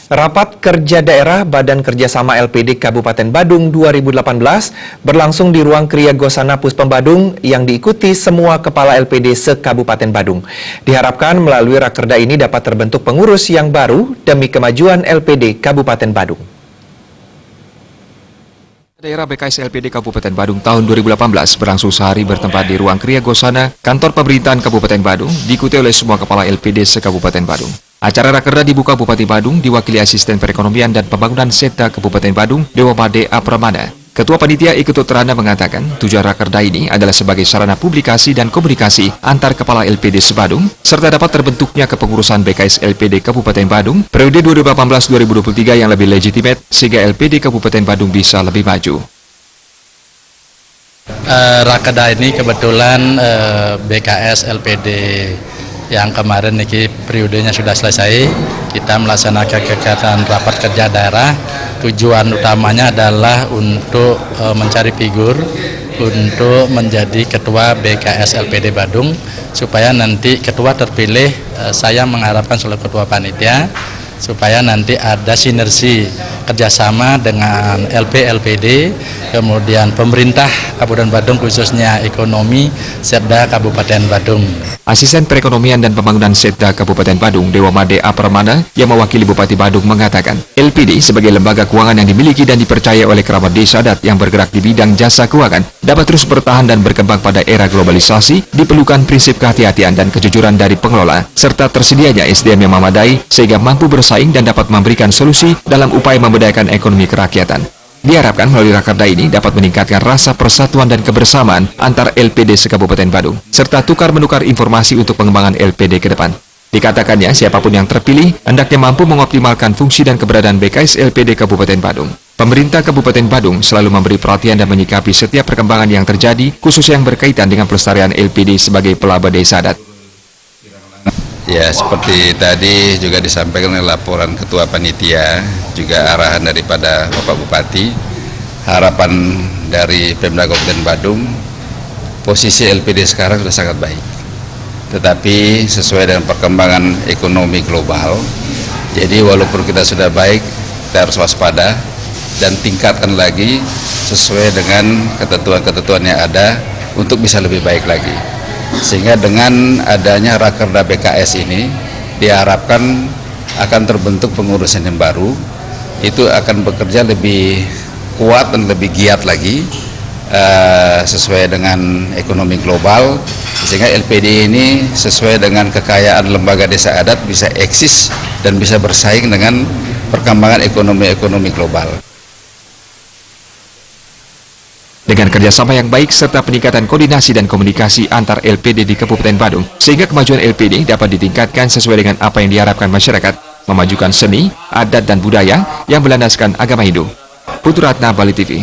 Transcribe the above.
Rapat Kerja Daerah Badan Kerjasama LPD Kabupaten Badung 2018 berlangsung di Ruang Kriya Gosana Puspem Badung yang diikuti semua kepala LPD se-Kabupaten Badung. Diharapkan melalui rakerda ini dapat terbentuk pengurus yang baru demi kemajuan LPD Kabupaten Badung. Daerah BKS LPD Kabupaten Badung tahun 2018 berlangsung sehari bertempat di Ruang Kriya Gosana, kantor pemerintahan Kabupaten Badung, diikuti oleh semua kepala LPD se-Kabupaten Badung. Acara rakerda dibuka Bupati Badung diwakili Asisten Perekonomian dan Pembangunan Setda Kabupaten Badung, Dewa Made Apramana. Ketua Panitia Ikut Terana mengatakan tujuan rakerda ini adalah sebagai sarana publikasi dan komunikasi antar kepala LPD se-Badung, serta dapat terbentuknya kepengurusan BKS LPD Kabupaten Badung periode 2018-2023 yang lebih legitimate sehingga LPD Kabupaten Badung bisa lebih maju. Rakerda ini kebetulan BKS LPD yang kemarin ini periodenya sudah selesai. Kita melaksanakan kegiatan rapat kerja daerah. Tujuan utamanya adalah untuk mencari figur untuk menjadi ketua BKS LPD Badung, supaya nanti ketua terpilih. Saya mengharapkan selaku ketua panitia supaya nanti ada sinergi kerjasama dengan LPD, kemudian pemerintah Kabupaten Badung khususnya ekonomi Setda Kabupaten Badung. Asisten Perekonomian dan Pembangunan Setda Kabupaten Badung, Dewa Made Apramana, yang mewakili Bupati Badung mengatakan, LPD sebagai lembaga keuangan yang dimiliki dan dipercaya oleh kerabat desa adat yang bergerak di bidang jasa keuangan dapat terus bertahan dan berkembang pada era globalisasi, diperlukan prinsip kehati-hatian dan kejujuran dari pengelola, serta tersedianya SDM yang memadai sehingga mampu bersaing dan dapat memberikan solusi dalam upaya memberdayakan ekonomi kerakyatan. Diharapkan melalui rakerda ini dapat meningkatkan rasa persatuan dan kebersamaan antar LPD se-Kabupaten Badung, serta tukar-menukar informasi untuk pengembangan LPD ke depan. Dikatakannya, siapapun yang terpilih, hendaknya mampu mengoptimalkan fungsi dan keberadaan BKS LPD Kabupaten Badung. Pemerintah Kabupaten Badung selalu memberi perhatian dan menyikapi setiap perkembangan yang terjadi, khusus yang berkaitan dengan pelestarian LPD sebagai pelaba desa adat. Ya, seperti tadi juga disampaikan oleh laporan Ketua Panitia, juga arahan daripada Bapak Bupati, harapan dari Pemda Kabupaten Badung, posisi LPD sekarang sudah sangat baik. Tetapi sesuai dengan perkembangan ekonomi global, jadi walaupun kita sudah baik, kita harus waspada dan tingkatkan lagi sesuai dengan ketentuan-ketentuan yang ada untuk bisa lebih baik lagi. Sehingga dengan adanya rakerda BKS ini diharapkan akan terbentuk pengurusan yang baru, itu akan bekerja lebih kuat dan lebih giat lagi sesuai dengan ekonomi global, sehingga LPD ini sesuai dengan kekayaan lembaga desa adat bisa eksis dan bisa bersaing dengan perkembangan ekonomi global. Dengan kerjasama yang baik serta peningkatan koordinasi dan komunikasi antar LPD di Kabupaten Badung, sehingga kemajuan LPD dapat ditingkatkan sesuai dengan apa yang diharapkan masyarakat, memajukan seni, adat dan budaya yang berlandaskan agama Hindu. Putu Ratna, Bali TV.